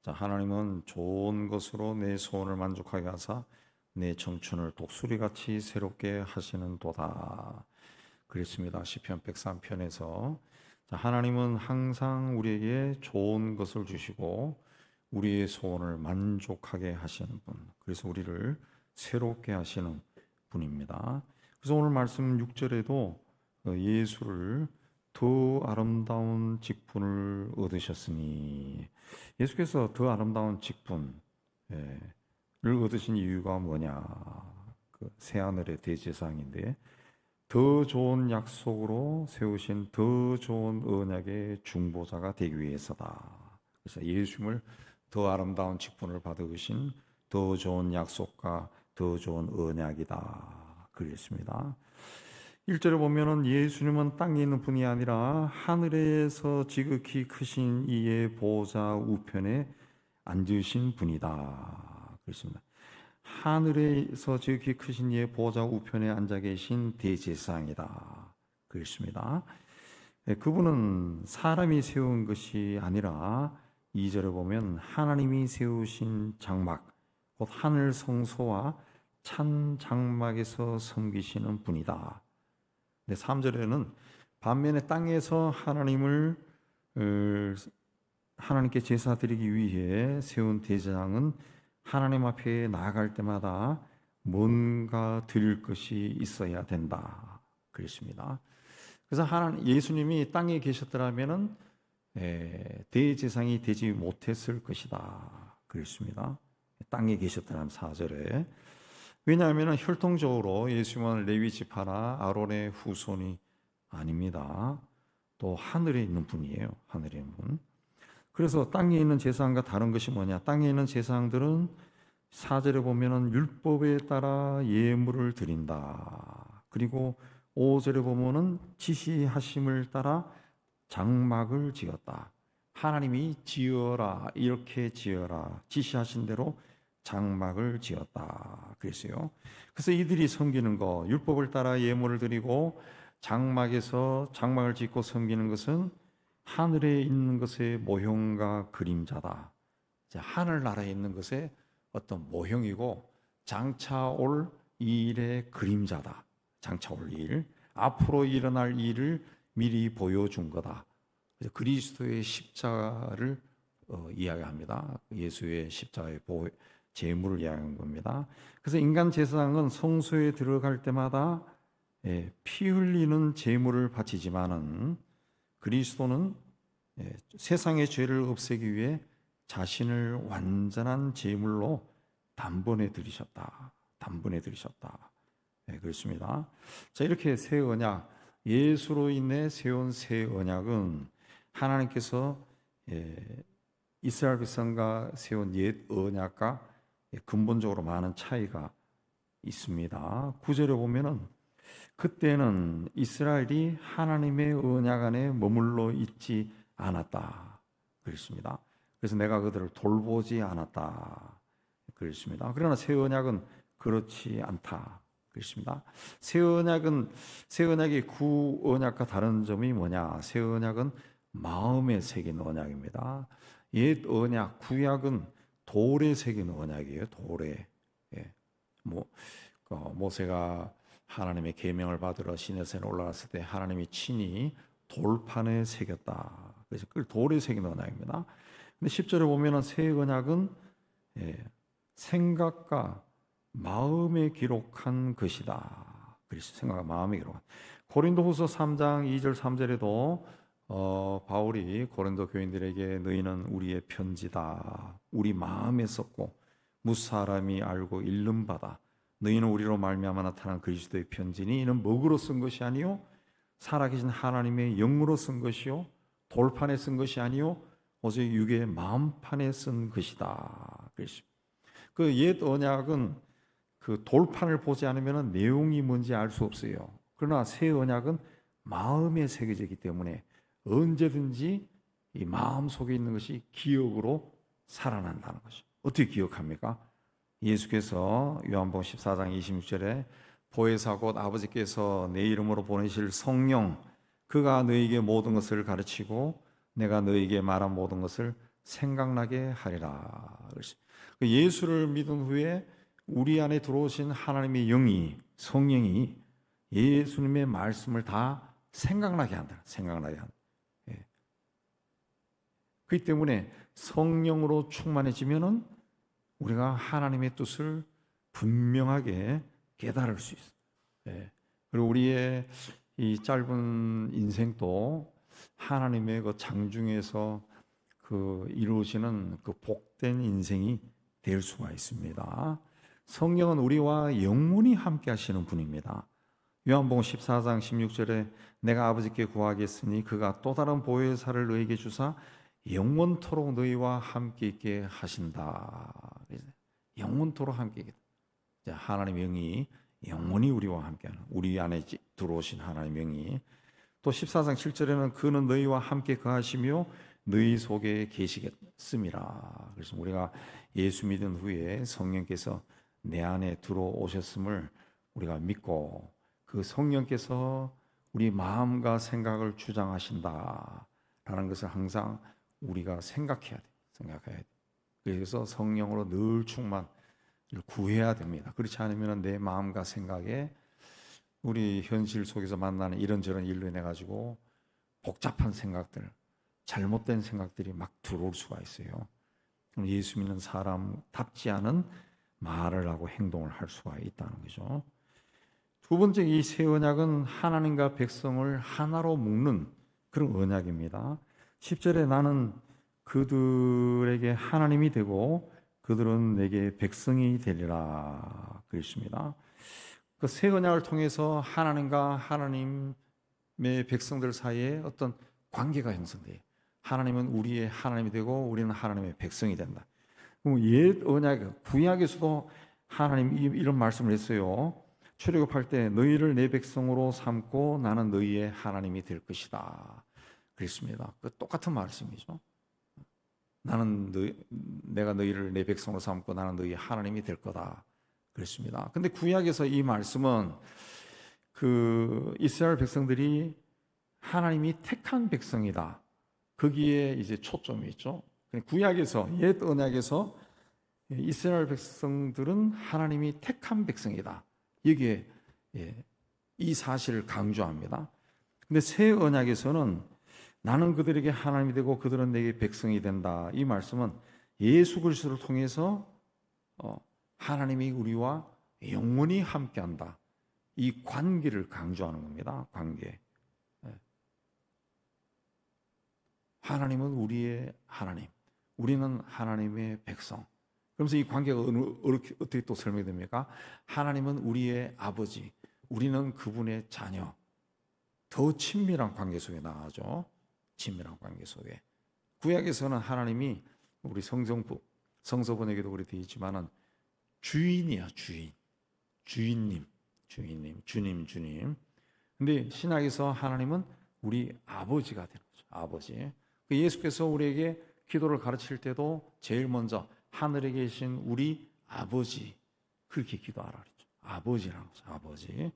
자, 하나님은 좋은 것으로 내 소원을 만족하게 하사 내 청춘을 독수리같이 새롭게 하시는도다. 그랬습니다. 시편 103편에서 하나님은 항상 우리에게 좋은 것을 주시고 우리의 소원을 만족하게 하시는 분, 그래서 우리를 새롭게 하시는 분입니다. 그래서 오늘 말씀 6절에도 예수를 더 아름다운 직분을 얻으셨으니, 예수께서 더 아름다운 직분을 얻으신 이유가 뭐냐? 그 새하늘의 대제사장인데 더 좋은 약속으로 세우신 더 좋은 언약의 중보자가 되기 위해서다. 그래서 예수님을 더 아름다운 직분을 받으신 더 좋은 약속과 더 좋은 언약이다. 그랬습니다. 1절에 보면은 예수님은 땅에 있는 분이 아니라 하늘에서 지극히 크신 이의 보좌 우편에 앉으신 분이다. 그렇습니다. 하늘에서 지극히 크신 이의 보좌 우편에 앉아 계신 대제사장이다. 그렇습니다. 그분은 사람이 세운 것이 아니라 2절에 보면 하나님이 세우신 장막, 곧 하늘 성소와 찬 장막에서 섬기시는 분이다. 3절에는 반면에 땅에서 하나님께 제사 드리기 위해 세운 대제사장은 하나님 앞에 나아갈 때마다 뭔가 드릴 것이 있어야 된다. 그랬습니다. 그래서 예수님이 땅에 계셨더라면은 대제사장이 되지 못했을 것이다. 그랬습니다. 땅에 계셨더라면 4절에. 왜냐하면 혈통적으로 예수님은 레위 지파나 아론의 후손이 아닙니다. 또 하늘에 있는 분이에요. 하늘에 있는 분. 그래서 땅에 있는 제사장과 다른 것이 뭐냐? 땅에 있는 제사장들은 4절에 보면은 율법에 따라 예물을 드린다. 그리고 5절에 보면은 지시하심을 따라 장막을 지었다. 하나님이 지어라, 이렇게 지어라, 지시하신 대로 장막을 지었다. 그랬어요. 그래서 이들이 섬기는 거, 율법을 따라 예물을 드리고 장막을 짓고 섬기는 것은 하늘에 있는 것의 모형과 그림자다. 하늘나라에 있는 것의 어떤 모형이고 장차 올 일의 그림자다. 장차 올 일, 앞으로 일어날 일을 미리 보여준 거다. 그래서 그리스도의 십자가를 이야기합니다. 예수의 십자가의 제물을 이야기하는 겁니다. 그래서 인간 제사장은 성소에 들어갈 때마다 피 흘리는 제물을 바치지만은 그리스도는 세상의 죄를 없애기 위해 자신을 완전한 제물로 단번에 드리셨다. 단번에 드리셨다. 그렇습니다. 자, 이렇게 새 언약, 예수로 인해 세운 새 언약은 하나님께서 이스라엘 백성과 세운 옛 언약과 근본적으로 많은 차이가 있습니다. 9절에 보면은 그때는 이스라엘이 하나님의 언약 안에 머물러 있지 않았다. 그랬습니다. 그래서 내가 그들을 돌보지 않았다. 그랬습니다. 그러나 새 언약은 그렇지 않다. 그랬습니다. 새 언약이 구 언약과 다른 점이 뭐냐? 새 언약은 마음에 새긴 언약입니다. 옛 언약, 구약은 돌에 새긴 언약이에요. 돌에. 모세가 하나님의 계명을 받으러 시내산에 올라갔을 때 하나님이 친히 돌판에 새겼다. 그래서 그걸 돌에 새긴 언약입니다. 근데 10절에 보면은 새 언약은 생각과 마음에 기록한 것이다. 그래서 생각과 마음에 기록한. 고린도후서 3장 2절 3절에도 바울이 고린도 교인들에게 너희는 우리의 편지다. 우리 마음에 썼고 무사람이 알고 읽는 바다. 너희는 우리로 말미암아 나타난 그리스도의 편지니 이는 먹으로 쓴 것이 아니요 살아계신 하나님의 영으로 쓴 것이요 돌판에 쓴 것이 아니요 오직 육의 마음판에 쓴 것이다. 그 옛 언약은 그 돌판을 보지 않으면 내용이 뭔지 알 수 없어요. 그러나 새 언약은 마음에 새겨지기 때문에 언제든지 이 마음 속에 있는 것이 기억으로 살아난다는 것이죠. 어떻게 기억합니까? 예수께서 요한복음 14장 26절에 보혜사 곧 아버지께서 내 이름으로 보내실 성령, 그가 너에게 모든 것을 가르치고 내가 너에게 말한 모든 것을 생각나게 하리라. 그 예수를 믿은 후에 우리 안에 들어오신 하나님의 영이, 성령이 예수님의 말씀을 다 생각나게 한다. 생각나게 한다. 예. 그렇기 때문에 성령으로 충만해지면은 우리가 하나님의 뜻을 분명하게 깨달을 수 있어요. 예. 그리고 우리의 이 짧은 인생도 하나님의 그 장중에서 그 이루어지는 그 복된 인생이 될 수가 있습니다. 성령은 우리와 영원히 함께 하시는 분입니다. 요한복음 14장 16절에 내가 아버지께 구하겠으니 그가 또 다른 보혜사를 너희에게 주사 영원토록 너희와 함께 있게 하신다. 영원토록 함께 있게. 하나님의 영이 영원히 우리와 함께하는, 우리 안에 들어오신 하나님의 영이. 또 14장 7절에는 그는 너희와 함께 거하시며 너희 속에 계시겠음이라. 그래서 우리가 예수 믿은 후에 성령께서 내 안에 들어오셨음을 우리가 믿고 그 성령께서 우리 마음과 생각을 주장하신다라는 것을 항상 우리가 생각해야 돼. 생각해야 돼. 그래서 성령으로 늘 충만을 구해야 됩니다. 그렇지 않으면 내 마음과 생각에 우리 현실 속에서 만나는 이런저런 일로 인해 가지고 복잡한 생각들, 잘못된 생각들이 막 들어올 수가 있어요. 예수 믿는 사람답지 않은 말을 하고 행동을 할 수가 있다는 거죠. 두 번째, 이 새 언약은 하나님과 백성을 하나로 묶는 그런 언약입니다. 10절에 나는 그들에게 하나님이 되고 그들은 내게 백성이 되리라 그랬습니다. 그 새 언약을 통해서 하나님과 하나님의 백성들 사이에 어떤 관계가 형성돼요. 하나님은 우리의 하나님이 되고 우리는 하나님의 백성이 된다. 옛 언약, 구약에서도 하나님이 이런 말씀을 했어요. 출애굽할 때 너희를 내 백성으로 삼고 나는 너희의 하나님이 될 것이다 그랬습니다. 그 똑같은 말씀이죠. 내가 너희를 내 백성으로 삼고 나는 너희의 하나님이 될 거다 그랬습니다. 근데 구약에서 이 말씀은 그 이스라엘 백성들이 하나님이 택한 백성이다. 거기에 이제 초점이 있죠. 구약에서, 옛 언약에서 이스라엘 백성들은 하나님이 택한 백성이다. 여기에 이 사실을 강조합니다. 근데 새 언약에서는 나는 그들에게 하나님이 되고 그들은 내게 백성이 된다. 이 말씀은 예수 그리스도를 통해서 하나님이 우리와 영원히 함께한다. 이 관계를 강조하는 겁니다. 관계. 하나님은 우리의 하나님, 우리는 하나님의 백성. 그러면서 이 관계가 어떻게 또 설명이 됩니까? 하나님은 우리의 아버지, 우리는 그분의 자녀. 더 친밀한 관계 속에 나가죠. 친밀한 관계 속에. 구약에서는 하나님이 우리 성서 번역에도 그렇게 되어 있지만은 주인이야, 주인. 주인님. 주님. 근데 신약에서 하나님은 우리 아버지가 되는 거죠. 아버지. 예수께서 우리에게 기도를 가르칠 때도 제일 먼저 하늘에 계신 우리 아버지 그렇게 기도하라 그랬죠. 아버지라는 거죠. 아버지.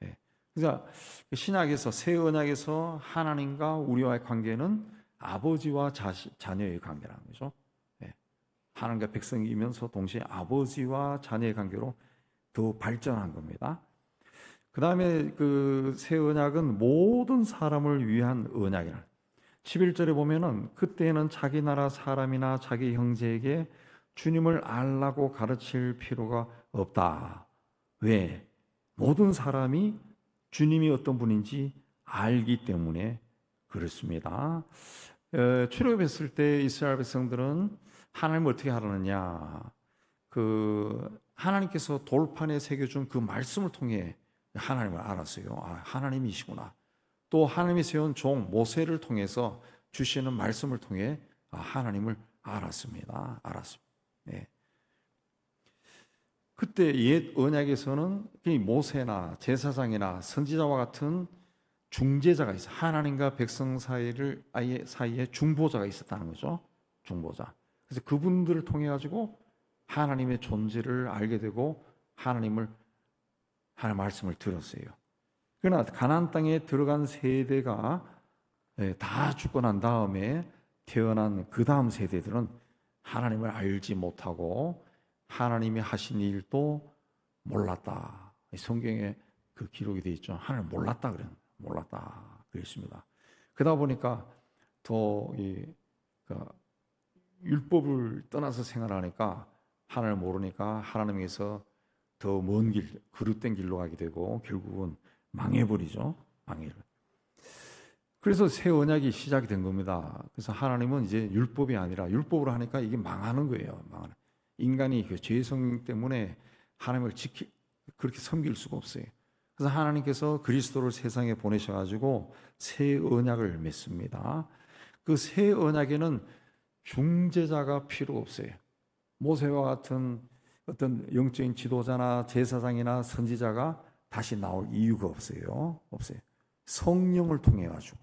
예. 그러니까 신약에서 새 언약에서 하나님과 우리와의 관계는 아버지와 자녀의 관계라는 거죠. 예. 하나님과 백성이면서 동시에 아버지와 자녀의 관계로 더 발전한 겁니다. 그 다음에 그 새 언약은 모든 사람을 위한 언약이라. 11절에 보면은 그때는 자기 나라 사람이나 자기 형제에게 주님을 알라고 가르칠 필요가 없다. 왜? 모든 사람이 주님이 어떤 분인지 알기 때문에 그렇습니다. 출애굽했을 때 이스라엘 백성들은 하나님을 어떻게 알았느냐? 그 하나님께서 돌판에 새겨준 그 말씀을 통해 하나님을 알았어요. 아, 하나님이시구나. 또 하나님이 세운 종 모세를 통해서 주시는 말씀을 통해 하나님을 알았습니다. 네. 그때 옛 언약에서는 모세나 제사장이나 선지자와 같은 중재자가 있어. 하나님과 백성 사이에 중보자가 있었다는 거죠. 중보자. 그래서 그분들을 통해 가지고 하나님의 존재를 알게 되고 하나님 말씀을 들었어요. 그러나 가나안 땅에 들어간 세대가 다 죽고 난 다음에 태어난 그 다음 세대들은 하나님을 알지 못하고 하나님이 하신 일도 몰랐다. 성경에 그 기록이 되어 있죠. 하나님 몰랐다 그래요. 몰랐다 그랬습니다. 그러다 보니까 더 율법을 떠나서 생활하니까 하나님을 모르니까 하나님에서 더 먼 길, 그릇된 길로 가게 되고 결국은 망해버리죠. 망해버려. 그래서 새 언약이 시작이 된 겁니다. 그래서 하나님은 이제 율법이 아니라 율법으로 하니까 이게 망하는 거예요. 망하는. 인간이 그 죄성 때문에 하나님을 그렇게 섬길 수가 없어요. 그래서 하나님께서 그리스도를 세상에 보내셔가지고 새 언약을 맺습니다. 그 새 언약에는 중재자가 필요 없어요. 모세와 같은 어떤 영적인 지도자나 제사장이나 선지자가 다시 나올 이유가 없어요. 없어요. 성령을 통해 가지고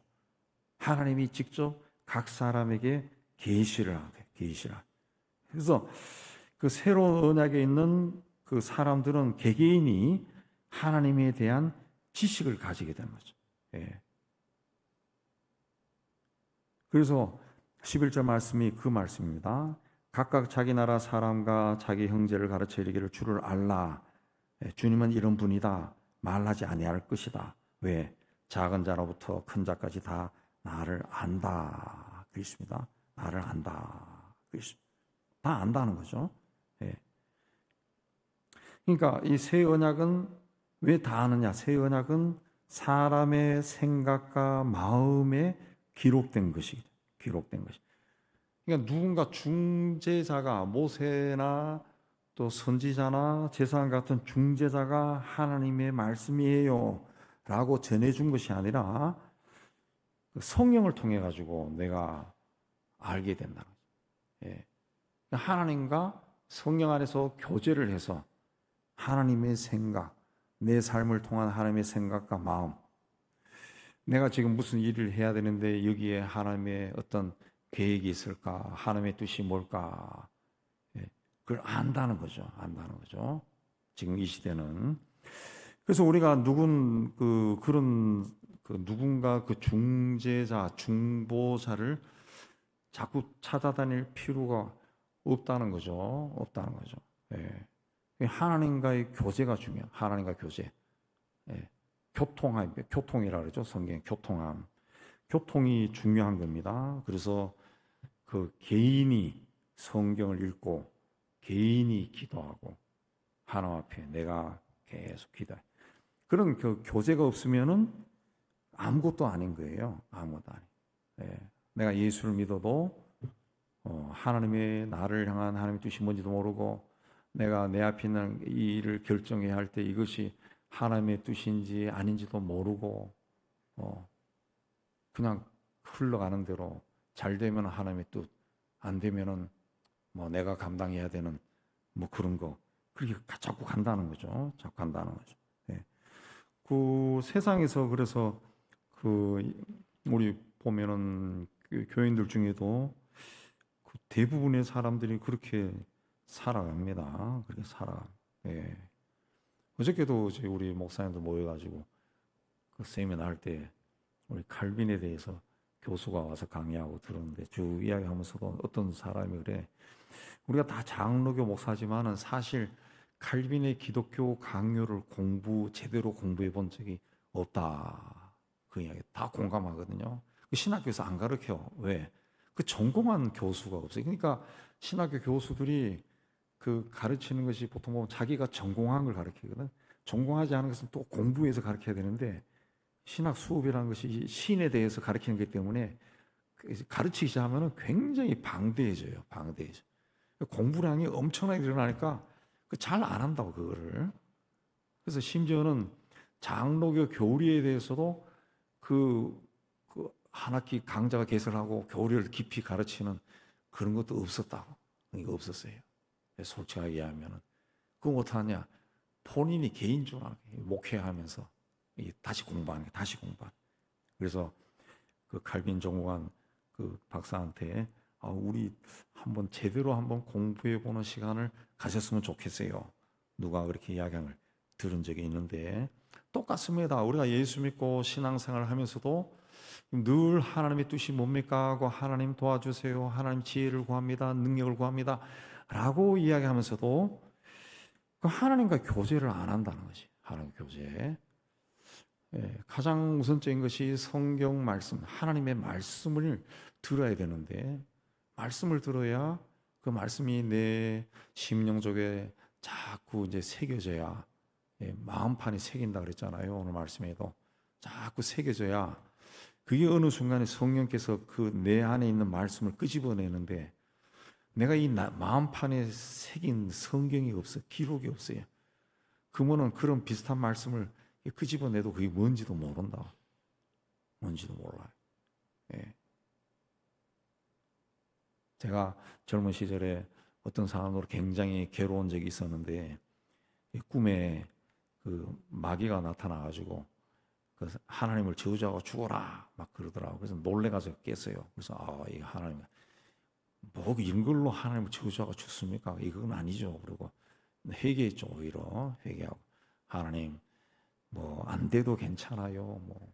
하나님이 직접 각 사람에게 계시를 하게, 계시를. 그래서 그 새로운 언약에 있는 그 사람들은 개개인이 하나님에 대한 지식을 가지게 되는 거죠. 예. 그래서 11절 말씀이 그 말씀입니다. 각각 자기 나라 사람과 자기 형제를 가르쳐 이르기를 주를 알라. 주님은 이런 분이다. 말하지 아니할 것이다. 왜? 작은 자로부터 큰 자까지 다 나를 안다. 그렇습니다. 나를 안다. 그렇습니다. 다 안다는 거죠. 예. 그러니까 이 새 언약은 왜 다 아느냐? 새 언약은 사람의 생각과 마음에 기록된 것이 기록된 것이. 그러니까 누군가 중재자가 모세나 또 선지자나 제사장 같은 중재자가 하나님의 말씀이에요 라고 전해준 것이 아니라 성령을 통해 가지고 내가 알게 된다는 거죠. 예. 하나님과 성령 안에서 교제를 해서 하나님의 생각, 내 삶을 통한 하나님의 생각과 마음, 내가 지금 무슨 일을 해야 되는데 여기에 하나님의 어떤 계획이 있을까? 하나님의 뜻이 뭘까? 예, 그걸 안다는 거죠. 안다는 거죠. 지금 이 시대는. 그래서 우리가 누군가 그 중재자, 중보자를 자꾸 찾아다닐 필요가 없다는 거죠. 없다는 거죠. 예. 하나님과의 교제가 중요해요. 하나님과 교제. 예. 교통이라 그러죠. 성경에 교통함. 교통이 중요한 겁니다. 그래서 그 개인이 성경을 읽고 개인이 기도하고 하나님 앞에 내가 계속 기도해. 그런 그 교제가 없으면은 아무것도 아닌 거예요. 아무것도 아니. 예. 내가 예수를 믿어도 하나님의 나를 향한 하나님의 뜻이 뭔지도 모르고 내가 내 앞에 있는 이 일을 결정해야 할 때 이것이 하나님의 뜻인지 아닌지도 모르고 그냥 흘러가는 대로 잘 되면 하나님의 뜻, 안 되면은 뭐 내가 감당해야 되는 뭐 그런 거 그렇게 자꾸 간다는 거죠. 자꾸 간다는 거죠. 예. 그 세상에서 그래서 우리 보면은 교인들 중에도 그 대부분의 사람들이 그렇게 살아갑니다. 그렇게 살아. 예. 어저께도 우리 목사님들 모여가지고 그 세미나 할 때 우리 칼빈에 대해서 교수가 와서 강의하고 들었는데 쭉 이야기하면서도 어떤 사람이 그래. 우리가 다 장로교 목사지만은 사실 칼빈의 기독교 강요를 제대로 공부해 본 적이 없다. 그 이야기 다 공감하거든요. 그 신학교에서 안 가르쳐. 왜? 그 전공한 교수가 없어요. 그러니까 신학교 교수들이 그 가르치는 것이 보통 보면 자기가 전공한 걸 가르치거든. 전공하지 않은 것은 또 공부해서 가르쳐야 되는데 신학 수업이라는 것이 신에 대해서 가르치는 것 때문에 가르치기 시작하면 굉장히 방대해져요. 방대해져. 공부량이 엄청나게 늘어나니까 잘 안 한다고 그거를. 그래서 심지어는 장로교 교리에 대해서도 한 학기 강자가 개설하고 교리를 깊이 가르치는 그런 것도 없었다고. 이거 없었어요. 솔직하게 얘기하면은 그거 못하냐? 본인이 개인적으로 목회하면서 다시 공부하는 게 다시 공부. 그래서 그 칼빈 전공한 그 박사한테 우리 한번 제대로 한번 공부해 보는 시간을 가졌으면 좋겠어요. 누가 그렇게 이야기를 들은 적이 있는데 똑같습니다. 우리가 예수 믿고 신앙생활을 하면서도 늘 하나님의 뜻이 뭡니까 하고 하나님 도와주세요, 하나님 지혜를 구합니다, 능력을 구합니다 라고 이야기하면서도 그 하나님과 교제를 안 한다는 것이 하나님 교제. 가장 우선적인 것이 성경 말씀, 하나님의 말씀을 들어야 되는데, 말씀을 들어야 그 말씀이 내 심령속에 자꾸 이제 새겨져야, 마음판에 새긴다 그랬잖아요. 오늘 말씀에도 자꾸 새겨져야, 그게 어느 순간에 성령께서 그 내 안에 있는 말씀을 끄집어내는데, 내가 이 마음판에 새긴 성경이 없어, 기록이 없어요. 그러면은 그런 비슷한 말씀을 끄집어내도 그게 뭔지도 모른다. 뭔지도 몰라요. 예. 제가 젊은 시절에 어떤 사람으로 굉장히 괴로운 적이 있었는데, 꿈에 그 마귀가 나타나가지고 그 하나님을 저주하고 죽어라 막 그러더라고. 그래서 놀래가지고 깼어요. 그래서 이 하나님 뭐 이런 걸로 하나님을 저주하고 죽습니까? 이건 아니죠. 그리고 회개했죠. 오히려 회개하고, 하나님 뭐 안 돼도 괜찮아요. 뭐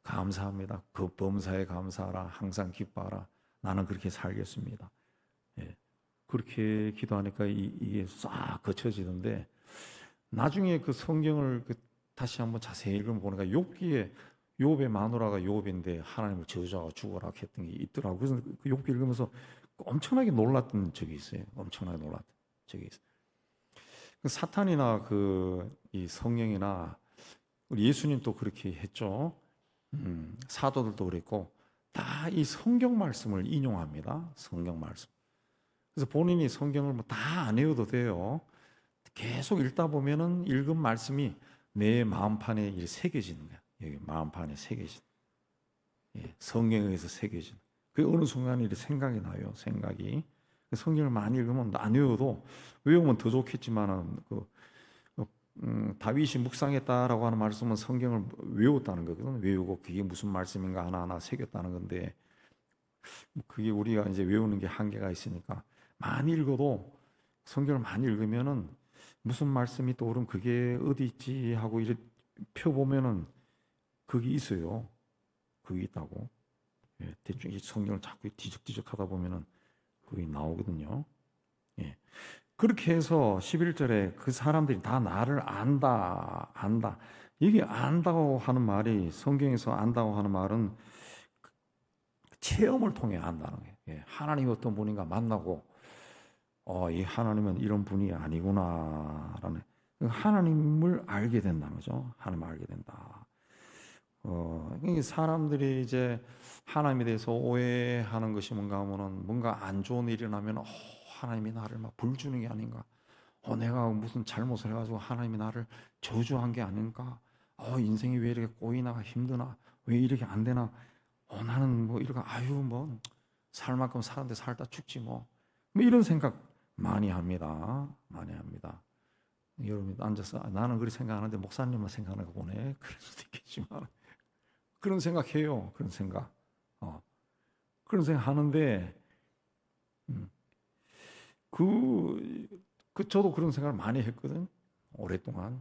감사합니다. 그 범사에 감사하라. 항상 기뻐하라. 나는 그렇게 살겠습니다. 예. 그렇게 기도하니까 이게 싹 거쳐지는데, 나중에 그 성경을 다시 한번 자세히 읽어보니까 욥기에 욥의 마누라가 욥인데 하나님을 저주하고 죽어라 했던 게 있더라고요. 그래서 그 욥기 읽으면서 엄청나게 놀랐던 적이 있어요. 엄청나게 놀랐던 적이 있어요. 그 사탄이나 이 성령이나 우리 예수님도 그렇게 했죠. 사도들도 그랬고 다 이 성경 말씀을 인용합니다. 성경 말씀. 그래서 본인이 성경을 뭐 다 안 외워도 돼요. 계속 읽다 보면은 읽은 말씀이 내 마음판에 새겨지는 거야. 여기 마음판에 새겨진. 성경에 의해서 새겨진. 그 어느 순간에 생각이 나요. 생각이. 성경을 많이 읽으면 안 외워도, 외우면 더 좋겠지만은 다윗이 묵상했다라고 하는 말씀은 성경을 외웠다는 거거든. 외우고 그게 무슨 말씀인가 하나하나 새겼다는 건데, 그게 우리가 이제 외우는 게 한계가 있으니까 많이 읽어도, 성경을 많이 읽으면은 무슨 말씀이 떠오르면 그게 어디 있지 하고 이렇게 펴보면은 그게 있어요. 그게 있다고. 대충 이 성경을 자꾸 뒤적뒤적 하다 보면은 그게 나오거든요. 그렇게 해서 11절에 그 사람들이 다 나를 안다. 이게 안다고 하는 말이, 성경에서 안다고 하는 말은 체험을 통해 안다는 거예요. 하나님이 어떤 분인가 만나고, 이 하나님은 이런 분이 아니구나라는, 하나님을 알게 된다는 거죠. 하나님을 알게 된다. 사람들이 이제 하나님에 대해서 오해하는 것이 뭔가 하면은, 뭔가 안 좋은 일이 일어나면 하나님이 나를 막 벌 주는 게 아닌가, 내가 무슨 잘못을 해가지고 하나님이 나를 저주한 게 아닌가, 인생이 왜 이렇게 꼬이나 힘드나, 왜 이렇게 안 되나, 나는 뭐 이렇게 뭐 살 만큼 사는데 살다 죽지 뭐 이런 생각 많이 합니다. 많이 합니다. 여러분 앉아서 나는 그렇게 생각하는데 목사님만 생각하는 거 보네, 그럴 수도 있겠지만 그런 생각해요. 그런 생각. 그런 생각 하는데, 저도 그런 생각을 많이 했거든, 오랫동안.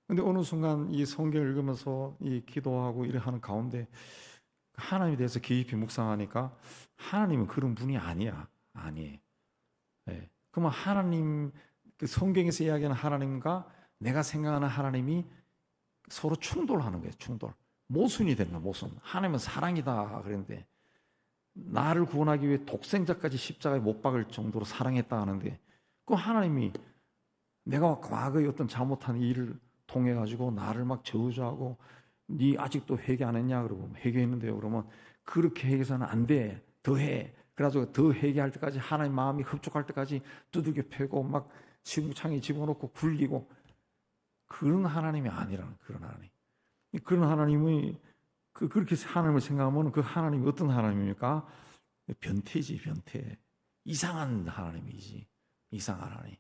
근데 어느 순간 이 성경을 읽으면서 이 기도하고 이래 하는 가운데 하나님에 대해서 깊이 묵상하니까 하나님은 그런 분이 아니야. 아니에요. 그러면 하나님, 그 성경에서 이야기하는 하나님과 내가 생각하는 하나님이 서로 충돌하는 거예요. 충돌. 모순이 되는 거야. 모순. 하나님은 사랑이다 그랬는데, 나를 구원하기 위해 독생자까지 십자가에 못 박을 정도로 사랑했다 하는데, 그 하나님이 내가 과거에 어떤 잘못한 일을 통해 가지고 나를 막 저주하고, 네 아직도 회개 안 했냐 그러고, 회개했는데요. 그러면 그렇게 회개해서는 안 돼, 더 해. 그래가지고 더 회개할 때까지, 하나님 마음이 흡족할 때까지 두들겨 패고 막 시궁창에 집어넣고 굴리고, 그런 하나님이 아니라는, 그런 하나님. 그런 하나님이 그렇게 하나님을 생각하면 그 하나님이 어떤 하나님입니까? 변태지, 변태. 이상한 하나님이지. 이상한 하나님.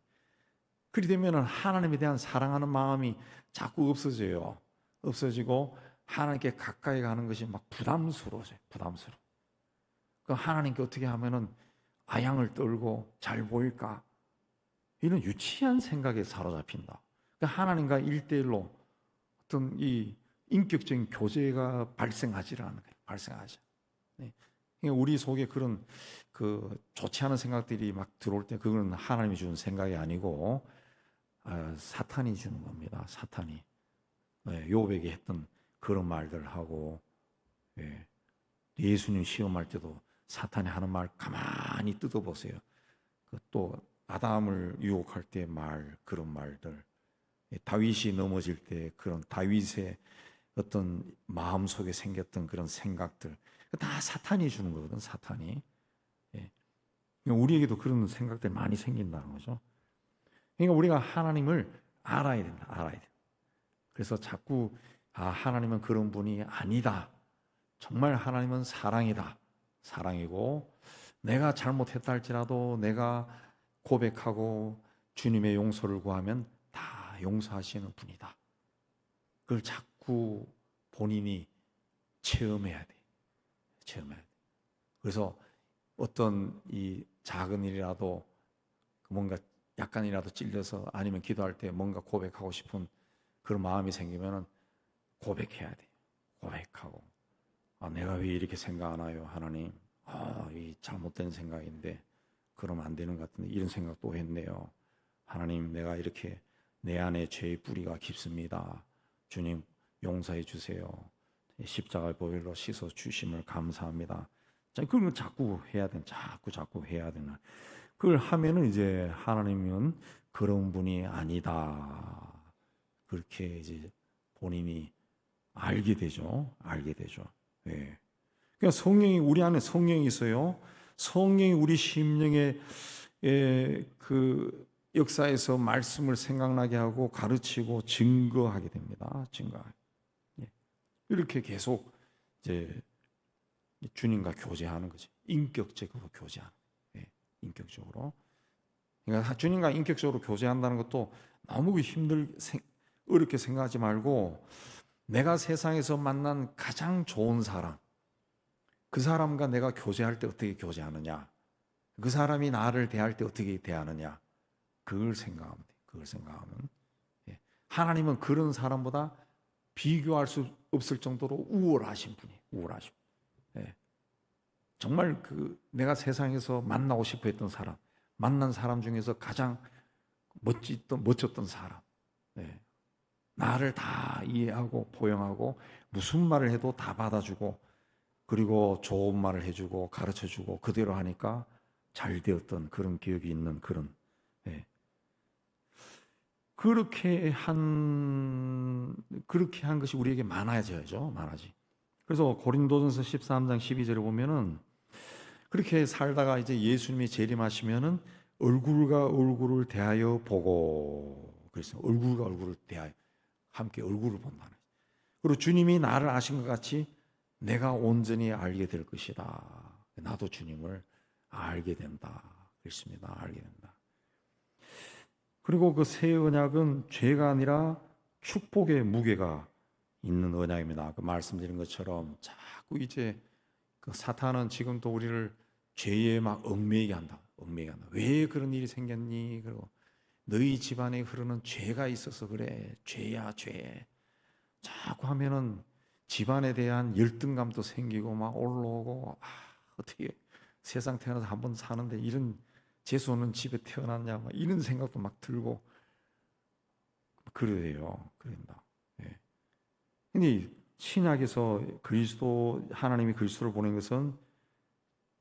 그리 되면 하나님에 대한 사랑하는 마음이 자꾸 없어져요. 없어지고 하나님께 가까이 가는 것이 막 부담스러워져요. 부담스러워. 그 하나님께 어떻게 하면은 아양을 떨고 잘 보일까? 이런 유치한 생각에 사로잡힌다. 하나님과 1대1로 어떤 이 인격적인 교제가 발생하지 않는 거예요. 발생하죠. 네. 그러니까 우리 속에 그런 좋지 않은 생각들이 막 들어올 때 그건 하나님이 주는 생각이 아니고 사탄이 주는 겁니다. 사탄이. 욥에게 했던 그런 말들 하고, 예수님 시험할 때도 사탄이 하는 말 가만히 뜯어보세요. 또 아담을 유혹할 때 그런 말들, 다윗이 넘어질 때 그런 다윗의 어떤 마음속에 생겼던 그런 생각들, 다 사탄이 주는 거거든. 사탄이. 우리에게도 그런 생각들이 많이 생긴다는 거죠. 그러니까 우리가 하나님을 알아야 된다. 알아야 된다. 그래서 자꾸 하나님은 그런 분이 아니다. 정말 하나님은 사랑이다. 사랑이고 내가 잘못했다 할지라도 내가 고백하고 주님의 용서를 구하면 다 용서하시는 분이다. 그걸 자꾸 본인이 체험해야 돼. 체험해야 돼. 그래서 어떤 이 작은 일이라도 뭔가 약간이라도 찔려서 아니면 기도할 때 뭔가 고백하고 싶은 그런 마음이 생기면은 고백해야 돼. 고백하고 내가 왜 이렇게 생각하나요, 하나님? 이 잘못된 생각인데 그러면 안 되는 것 같은데 이런 생각도 했네요. 하나님, 내가 이렇게 내 안에 죄의 뿌리가 깊습니다. 주님 용서해 주세요. 십자가의 보혈로 씻어 주심을 감사합니다. 자, 그걸 자꾸 해야 돼. 자꾸 해야 되나. 그걸 하면은 이제 하나님은 그런 분이 아니다. 그렇게 이제 본인이 알게 되죠. 알게 되죠. 예. 그러니까 성령이 우리 안에 성령이 있어요. 성령이 우리 심령에 그 역사에서 말씀을 생각나게 하고 가르치고 증거하게 됩니다. 증거하게. 예. 이렇게 계속 이제 주님과 교제하는 거지. 인격적으로 교제하는. 예. 인격적으로. 그러니까 주님과 인격적으로 교제한다는 것도 너무 어렵게 생각하지 말고 내가 세상에서 만난 가장 좋은 사람, 그 사람과 내가 교제할 때 어떻게 교제하느냐, 그 사람이 나를 대할 때 어떻게 대하느냐, 그걸 생각하면 돼. 그걸 생각하면. 하나님은 그런 사람보다 비교할 수 없을 정도로 우월하신 분이에요. 우월하신 분. 정말 내가 세상에서 만나고 싶어 했던 사람, 만난 사람 중에서 가장 멋졌던 사람. 나를 다 이해하고 포용하고 무슨 말을 해도 다 받아주고 그리고 좋은 말을 해주고 가르쳐주고 그대로 하니까 잘 되었던 그런 기억이 있는 그런 그렇게 한 것이 우리에게 많아져야죠. 많아지. 그래서 고린도전서 13장 12절에 보면은 그렇게 살다가 이제 예수님이 재림하시면은 얼굴과 얼굴을 대하여 보고 그래서 얼굴과 얼굴을 대하여 함께 얼굴을 본다는. 그리고 주님이 나를 아신 것 같이 내가 온전히 알게 될 것이다. 나도 주님을 알게 된다. 그렇습니다. 알게 된다. 그리고 그 새 언약은 죄가 아니라 축복의 무게가 있는 언약입니다. 말씀드린 것처럼 자꾸 이제 사탄은 지금도 우리를 죄에 막 얽매이게 한다. 얽매이게 한다. 왜 그런 일이 생겼니? 그리고 너희 집안에 흐르는 죄가 있어서 그래. 죄야, 죄. 자꾸 하면은 집안에 대한 열등감도 생기고 막 올라오고 어떻게 세상 태어나서 한번 사는데 이런 재수 없는 집에 태어났냐 막 이런 생각도 막 들고 그래요. 그런다. 근데 신약에서 하나님이 그리스도를 보낸 것은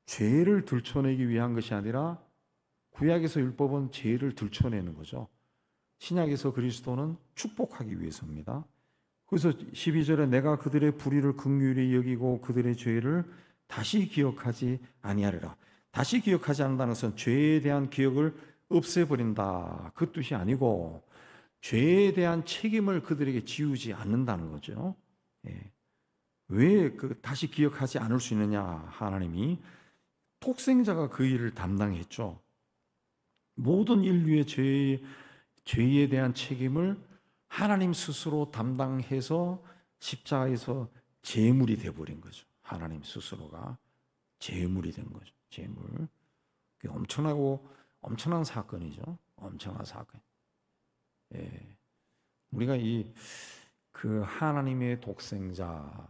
죄를 들춰내기 위한 것이 아니라 구약에서 율법은 죄를 들춰내는 거죠. 신약에서 그리스도는 축복하기 위해서입니다. 그래서 12절에 내가 그들의 불의를 긍휼히 여기고 그들의 죄를 다시 기억하지 아니하리라. 다시 기억하지 않는다는 것은 죄에 대한 기억을 없애버린다. 그 뜻이 아니고 죄에 대한 책임을 그들에게 지우지 않는다는 거죠. 왜 다시 기억하지 않을 수 있느냐? 하나님이 독생자가 그 일을 담당했죠. 모든 인류의 죄에 대한 책임을 하나님 스스로 담당해서 십자가에서 제물이 되어버린 거죠. 하나님 스스로가 제물이 된 거죠. 제물. 그게 엄청난 사건이죠. 엄청난 사건. 우리가 그 하나님의 독생자,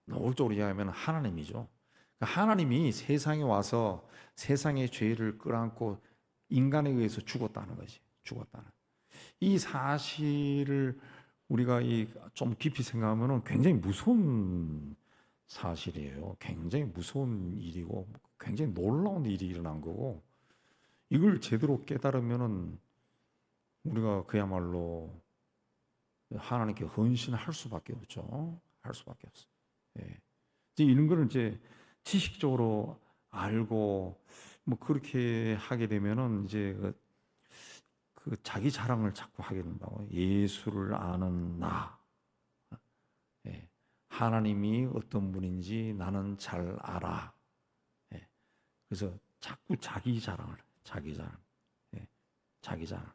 노골적으로 이야기하면 하나님이죠. 하나님이 세상에 와서 세상의 죄를 끌어안고 인간에 의해서 죽었다는 거지. 죽었다는. 이 사실을 우리가 좀 깊이 생각하면 굉장히 무서운 사실이에요. 굉장히 무서운 일이고 굉장히 놀라운 일이 일어난 거고, 이걸 제대로 깨달으면은 우리가 그야말로 하나님께 헌신할 수밖에 없죠. 할 수밖에 없어. 예. 이제 이런 거를 이제 지식적으로 알고 뭐 그렇게 하게 되면은 이제 그 자기 자랑을 자꾸 하게 된다고. 예수를 아는 나. 예. 하나님이 어떤 분인지 나는 잘 알아. 예. 그래서 자꾸 자기 자랑을, 자기 자랑. 예. 자기 자랑.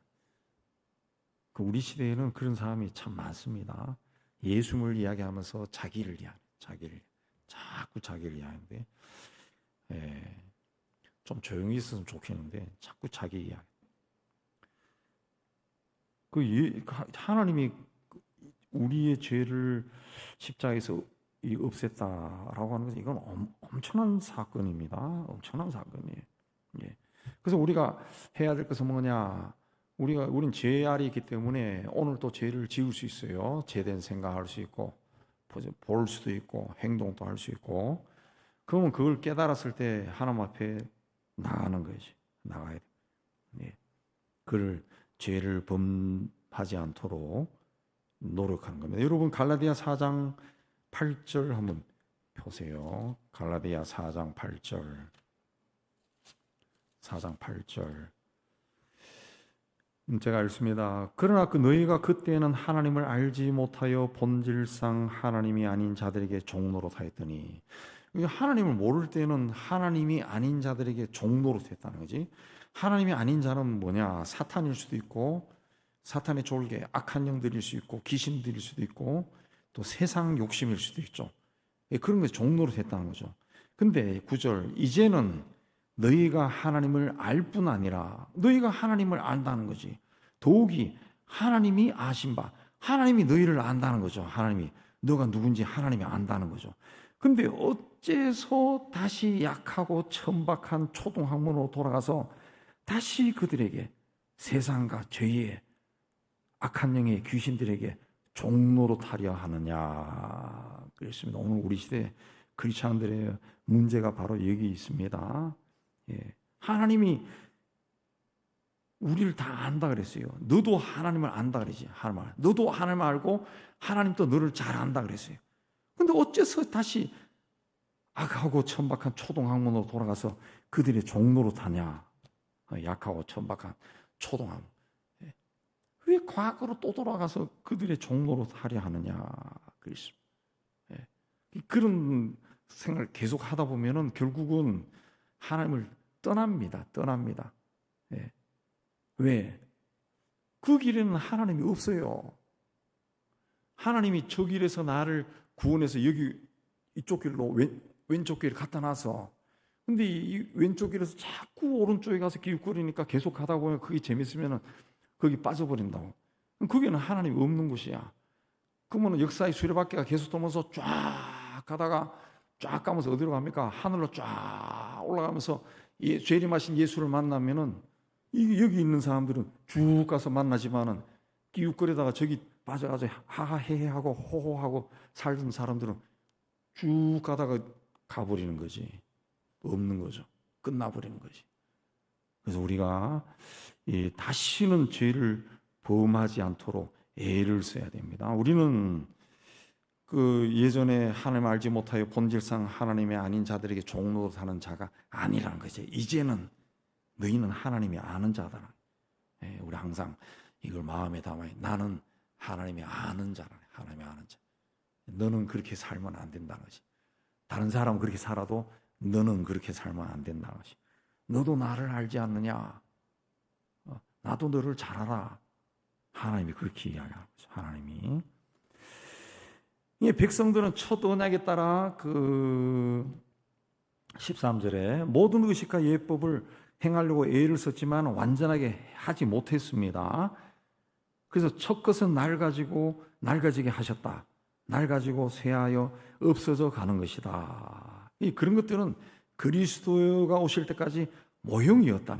우리 시대에는 그런 사람이 참 많습니다. 예수를 이야기하면서 자기를 자꾸 자기를 이야기하는데, 좀 조용히 있었으면 좋겠는데 자꾸 자기 이야기. 하나님이 우리의 죄를 십자가에서 없앴다라고 하는 것은 이건 엄청난 사건입니다. 엄청난 사건이에요. 예. 그래서 우리가 해야 될 것은 뭐냐? 우린 죄알이 있기 때문에 오늘 또 죄를 지을 수 있어요. 죄된 생각할 수 있고, 볼 수도 있고, 행동도 할 수 있고. 그러면 그걸 깨달았을 때 하나님 앞에 나가는 거지. 나가야 돼. 예. 그를 죄를 범하지 않도록 노력하는 겁니다. 여러분 갈라디아 4장 8절 한번 보세요. 갈라디아 4장 8절. 4장 8절. 제가 읽습니다. 그러나 너희가 그때는 하나님을 알지 못하여 본질상 하나님이 아닌 자들에게 종노릇 하였더니, 하나님을 모를 때는 하나님이 아닌 자들에게 종노릇 했다는 거지. 하나님이 아닌 자는 뭐냐? 사탄일 수도 있고, 사탄의 졸개, 악한 영들일 수 있고, 귀신들일 수도 있고, 또 세상 욕심일 수도 있죠. 그런 것에 종노릇 했다는 거죠. 근데 9절, 이제는 너희가 하나님을 알 뿐 아니라 너희가 하나님을 안다는 거지. 더욱이 하나님이 아신 바, 하나님이 너희를 안다는 거죠. 하나님이 너가 누군지 하나님이 안다는 거죠. 근데 어째서 다시 약하고 천박한 초동학문으로 돌아가서 다시 그들에게 세상과 죄의 악한 영의 귀신들에게 종노릇하려 하느냐 그랬습니다. 오늘 우리 시대 크리스찬들의 문제가 바로 여기 있습니다. 예. 하나님이 우리를 다 안다 그랬어요. 너도 하나님을 안다 그러지. 너도 하나님을 알고 하나님도 너를 잘 안다 그랬어요. 근데 어째서 다시 악하고 천박한 초동학문으로 돌아가서 그들의 종노릇하냐. 약하고 천박한 초동학문. 예. 왜 과거로 또 돌아가서 그들의 종노릇하려 하느냐 그랬습니다. 예. 그런 생각을 계속 하다 보면은 결국은 하나님을 떠납니다. 예. 왜? 그 길에는 하나님이 없어요. 하나님이 저 길에서 나를 구원해서 여기 이쪽 길로 왼쪽 길을 갖다 놔서, 근데 이 왼쪽 길에서 자꾸 오른쪽에 가서 기웃거리니까 계속 가다 보면 그게 재밌으면 거기 빠져버린다고. 거기는 하나님이 없는 곳이야. 그러면 역사의 수레바퀴가 계속 돌면서 쫙 가다가 쫙 가면서 어디로 갑니까? 하늘로 쫙 올라가면서 재림하신 예수를 만나면은 여기 있는 사람들은 쭉 가서 만나지만은 기웃거리다가 저기 빠져가지고 하하헤헤하고 호호하고 살던 사람들은 쭉 가다가 가버리는 거지. 없는 거죠. 끝나버리는 거지. 그래서 우리가 다시는 죄를 범하지 않도록 애를 써야 됩니다. 우리는 그 예전에 하나님 알지 못하여 본질상 하나님이 아닌 자들에게 종노릇하는 자가 아니라는 거죠. 이제는 너희는 하나님이 아는 자다. 우리 항상 이걸 마음에 담아요. 나는 하나님이 아는 자라. 하나님이 아는 자. 너는 그렇게 살면 안 된다는 것이. 다른 사람은 그렇게 살아도 너는 그렇게 살면 안 된다는 것이. 너도 나를 알지 않느냐? 나도 너를 잘 알아. 하나님이 그렇게 이야기하는 거죠. 하나님이. 이 백성들은 첫 언약에 따라 그 13절에 모든 의식과 예법을 행하려고 애를 썼지만 완전하게 하지 못했습니다. 그래서 첫 것은 날 가지게 하셨다. 날 가지고 쇠하여 없어져 가는 것이다. 그런 것들은 그리스도가 오실 때까지 모형이었다.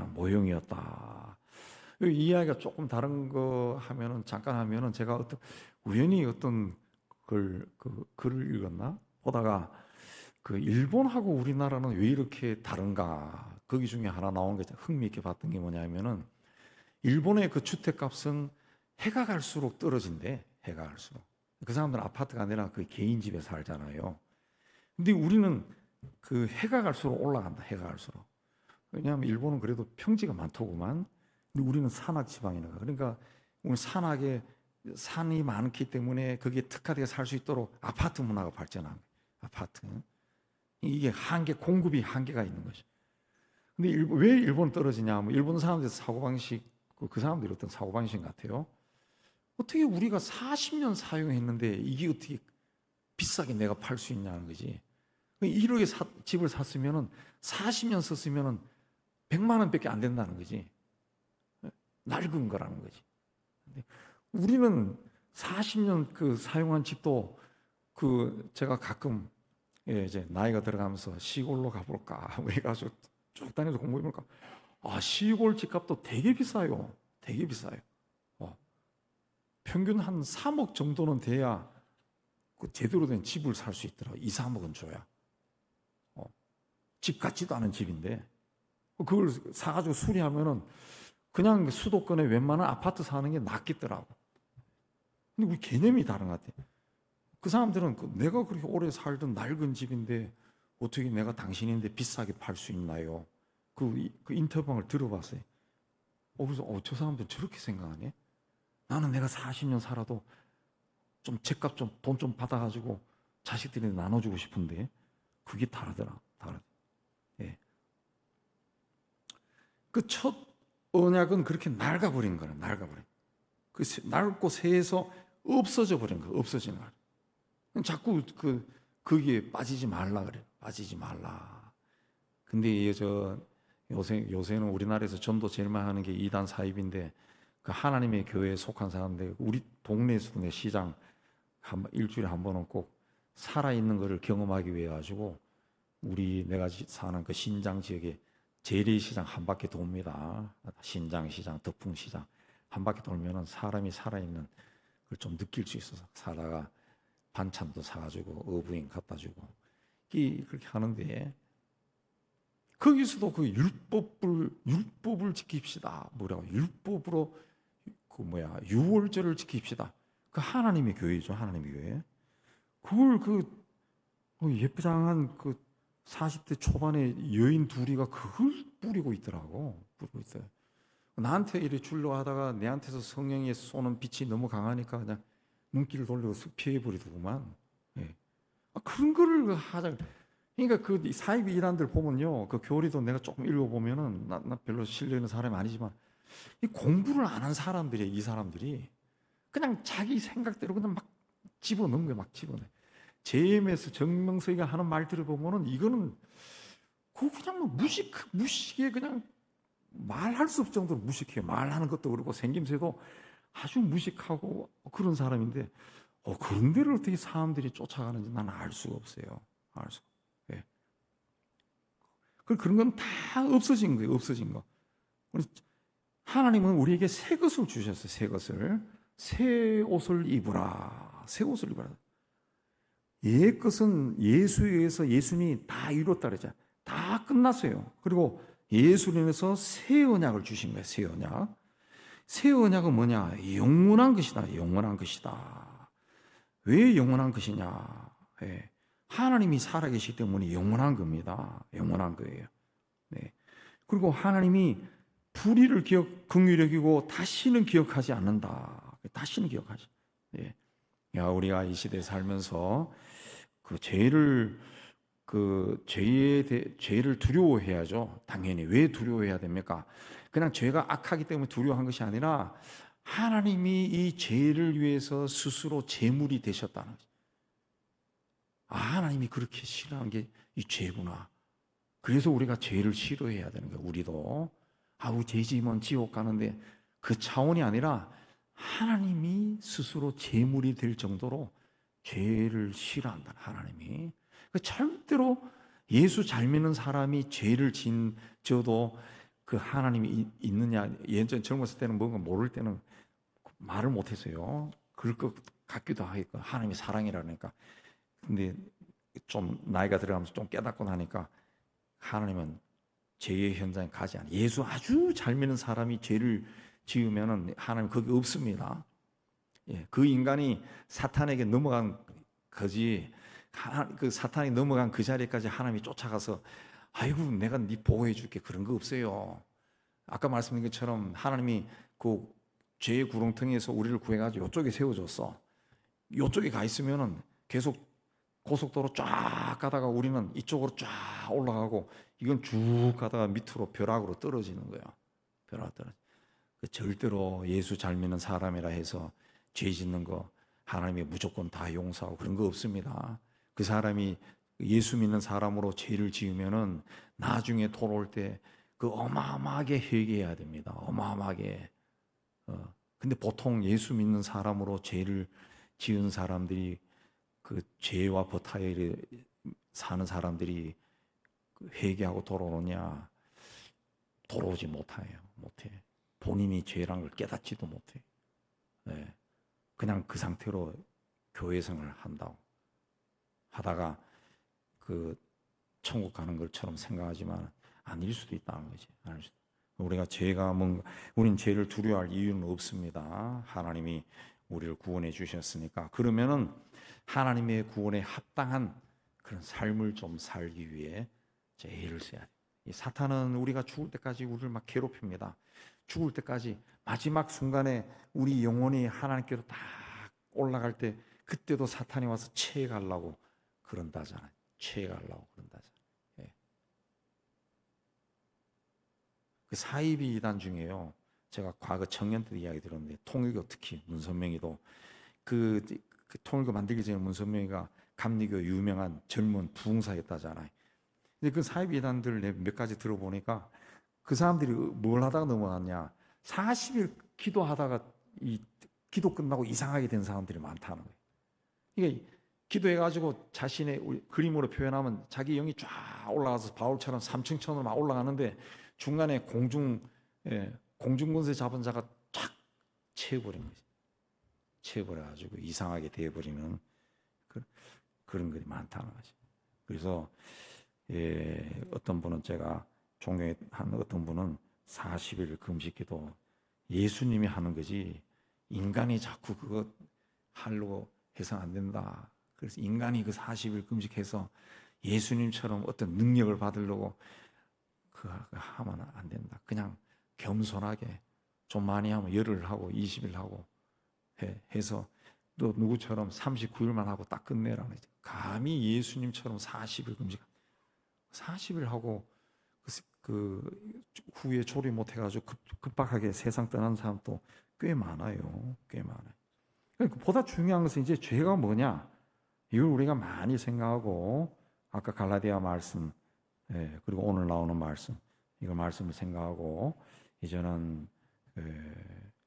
이 이야기가 조금 다른 거 하면은 잠깐 하면은 제가 우연히 어떤 글을 읽었나 보다가 일본하고 우리나라는 왜 이렇게 다른가, 거기 중에 하나 나온 게 흥미있게 봤던 게 뭐냐면은 일본의 주택값은 해가 갈수록 떨어진대. 해가 갈수록. 그 사람들은 아파트가 아니라 개인 집에 살잖아요. 근데 우리는 해가 갈수록 올라간다. 해가 갈수록. 왜냐하면 일본은 그래도 평지가 많더구만. 근데 우리는 산악 지방이니까. 그러니까 우리 산악에 산이 많기 때문에 거기에 특화되어 살 수 있도록 아파트 문화가 발전한 거예요. 아파트. 이게 공급이 한계가 있는 거죠. 근데 왜 일본 떨어지냐 하면 일본 사람들 사고방식, 그 사람들이 어떤 사고방식 같아요. 어떻게 우리가 40년 사용했는데 이게 어떻게 비싸게 내가 팔 수 있냐는 거지. 1억에 집을 샀으면은 40년 썼으면은 100만 원밖에 안 된다는 거지. 낡은 거라는 거지. 우리는 40년 사용한 집도 제가 가끔 이제 나이가 들어가면서 시골로 가볼까 해가지고 쭉 다녀서 공부해볼까. 시골 집값도 되게 비싸요. 되게 비싸요. 평균 한 3억 정도는 돼야 제대로 된 집을 살 수 있더라고요. 2, 3억은 줘야. 집 같지도 않은 집인데 그걸 사가지고 수리하면은 그냥 수도권에 웬만한 아파트 사는 게 낫겠더라고. 근데 우리 개념이 다른 것 같아. 그 사람들은 내가 그렇게 오래 살던 낡은 집인데 어떻게 내가 당신인데 비싸게 팔 수 있나요? 그 인터뷰를 들어봤어요. 그래서 저 사람들 저렇게 생각하네. 나는 내가 40년 살아도 좀 집값 돈 좀 받아가지고 자식들이 나눠주고 싶은데 그게 다르더라. 예. 첫 언약은 그렇게 낡아버린 거야. 낡아버린. 낡고 새에서 없어져 버린 거. 없어지는 거야. 자꾸 거기에 빠지지 말라 그래. 빠지지 말라. 근데 요새는 우리나라에서 전도 제일 많이 하는 게 이단 사입인데 하나님의 교회에 속한 사람들, 우리 동네에서도 시장 일주일에 한 번은 꼭 살아있는 것을 경험하기 위해 가지고 내가 사는 신장 지역에 재래시장 한 바퀴 돕니다. 신장시장, 덕풍시장 한 바퀴 돌면은 사람이 살아있는 걸 좀 느낄 수 있어서 살다가 반찬도 사가지고 어부인 갖다 주고 그렇게 하는데 거기서도 율법을 지킵시다. 뭐라고? 율법으로 유월절을 지킵시다. 하나님의 교회죠. 하나님의 교회. 그걸 예쁘장한 40대 초반의 여인 둘이가 그걸 뿌리고 있더라고. 뿌리고 있어요. 나한테 이렇게 주려고 하다가 내한테서 성령이 쏘는 빛이 너무 강하니까 그냥 눈길을 돌리고 쓱 피해버리더구만. 예. 그런 거를 하자. 그러니까 사이비 이단들 보면요, 교리도 내가 조금 읽어보면은 나 별로 신뢰 있는 사람이 아니지만 이 공부를 안 한 사람들이에요. 이 사람들이 그냥 자기 생각대로 그냥 막 집어넣은 거예요. 막 집어넣어. JMS 정명석이가 하는 말들을 보면은 이거는 그냥 무식해. 그냥 말할 수 없을 정도로 무식해요. 말하는 것도 그렇고 생김새도 아주 무식하고 그런 사람인데 그런 데를 어떻게 사람들이 쫓아가는지 나는 알 수가 없어요. 알 수. 예. 그런 건 다 없어진 거예요. 없어진 거. 하나님은 우리에게 새 것을 주셨어요. 새 것을. 새 옷을 입으라. 새 옷을 입으라. 옛 것은 예수에 의해서 예수님이 다 이뤘다 그러죠. 다 끝났어요. 그리고 예수를 인해서 새 언약을 주신 거예요. 새 언약. 새 언약은 뭐냐? 영원한 것이다. 영원한 것이다. 왜 영원한 것이냐? 예. 하나님이 살아계시기 때문에 영원한 겁니다. 영원한 거예요. 네. 그리고 하나님이 불의를 긍휼히 여기고 다시는 기억하지 않는다. 다시는 기억하지. 예. 우리가 이 시대에 살면서 죄를 두려워해야죠. 당연히. 왜 두려워해야 됩니까? 그냥 죄가 악하기 때문에 두려워한 것이 아니라 하나님이 이 죄를 위해서 스스로 제물이 되셨다는 거죠. 하나님이 그렇게 싫어하는 게 이 죄구나. 그래서 우리가 죄를 싫어해야 되는 거예요. 우리도. 우리 죄 지으면 지옥 가는데 그 차원이 아니라 하나님이 스스로 제물이 될 정도로 죄를 싫어한다 하나님이. 절대로 예수 잘 믿는 사람이 죄를 지어도 그 하나님이 있느냐. 예전 젊었을 때는 뭔가 모를 때는 말을 못했어요. 그럴 것 같기도 하니까 하나님이 사랑이라니까. 근데 좀 나이가 들어가면서 좀 깨닫고 나니까 하나님은 죄의 현장에 가지 않아요. 예수 아주 잘 믿는 사람이 죄를 지으면은 하나님 거기 없습니다. 예, 그 인간이 사탄에게 넘어간 거지. 그 사탄이 넘어간 그 자리까지 하나님이 쫓아가서 아이고 내가 네 보호해 줄게 그런 거 없어요. 아까 말씀드린 것처럼 하나님이 그 죄의 구렁텅이에서 우리를 구해가지고 이쪽에 세워줬어. 이쪽에 가 있으면은 계속 고속도로 쫙 가다가 우리는 이쪽으로 쫙 올라가고 이건 쭉 가다가 밑으로 벼락으로 떨어지는 거야. 벼락 떨어져. 절대로 예수 잘 믿는 사람이라 해서 죄 짓는 거 하나님이 무조건 다 용서하고 그런 거 없습니다. 그 사람이 예수 믿는 사람으로 죄를 지으면은 나중에 돌아올 때 그 어마어마하게 회개해야 됩니다. 어마어마하게. 근데 보통 예수 믿는 사람으로 죄를 지은 사람들이 그 죄와 버타에 사는 사람들이 회개하고 돌아오느냐? 돌아오지 못해요. 못해. 본인이 죄란 걸 깨닫지도 못해. 네. 그냥 그 상태로 교회 생활을 한다고 하다가 그 천국 가는 것처럼 생각하지만 아닐 수도 있다는 거지. 아닐 수도. 우리가 죄가 뭔가 우린 죄를 두려워할 이유는 없습니다. 하나님이 우리를 구원해 주셨으니까. 그러면은 하나님의 구원에 합당한 그런 삶을 좀 살기 위해 죄를 써야 돼. 이 사탄은 우리가 죽을 때까지 우리를 막 괴롭힙니다. 죽을 때까지 마지막 순간에 우리 영혼이 하나님께로 딱 올라갈 때 그때도 사탄이 와서 채가려고 그런다잖아요. 채가려고 그런다잖아요. 예. 그 사이비 이단 중에요. 제가 과거 청년 때 이야기 들었는데 통일교 특히 문선명이도 그 통일교 만들기 전에 문선명이가 감리교 유명한 젊은 부흥사였다잖아요. 근데 그 사이비 이단들 몇 가지 들어보니까 그 사람들이 뭘 하다가 넘어갔냐? 40일 기도하다가 이 기도 끝나고 이상하게 된 사람들이 많다는 거예요. 이게 기도해가지고 자신의 그림으로 표현하면 자기 영이 쫙 올라가서 바울처럼 삼층천으로 막 올라가는데 중간에 공중권세 잡은 자가 쫙 채워버린 거지. 채워버려가지고 이상하게 되어버리는 그런 것이 많다는 거지. 그래서 어떤 분은 제가 존경한 어떤 분은 40일 금식기도 예수님이 하는 거지 인간이 자꾸 그거 하려고 해서 안 된다. 그래서 인간이 그 40일 금식해서 예수님처럼 어떤 능력을 받으려고 그거 하면 안 된다. 그냥 겸손하게 좀 많이 하면 열흘 하고 20일 하고 해서 또 누구처럼 39일만 하고 딱 끝내라는 거지. 감히 예수님처럼 40일 금식 40일 하고 그 후에 조리 못 해가지고 급박하게 세상 떠난 사람도 꽤 많아요. 꽤 많아요. 그러니까 보다 중요한 것은 이제 죄가 뭐냐? 이걸 우리가 많이 생각하고 아까 갈라디아 말씀 그리고 오늘 나오는 말씀 이거 말씀을 생각하고 이제는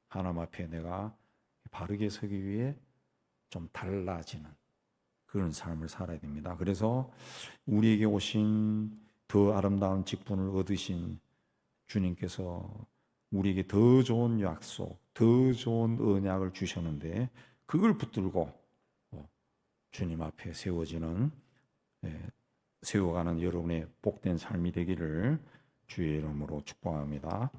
하나님 앞에 내가 바르게 서기 위해 좀 달라지는 그런 삶을 살아야 됩니다. 그래서 우리에게 오신 더 아름다운 직분을 얻으신 주님께서 우리에게 더 좋은 약속, 더 좋은 언약을 주셨는데 그걸 붙들고 주님 앞에 세워가는 여러분의 복된 삶이 되기를 주의 이름으로 축복합니다.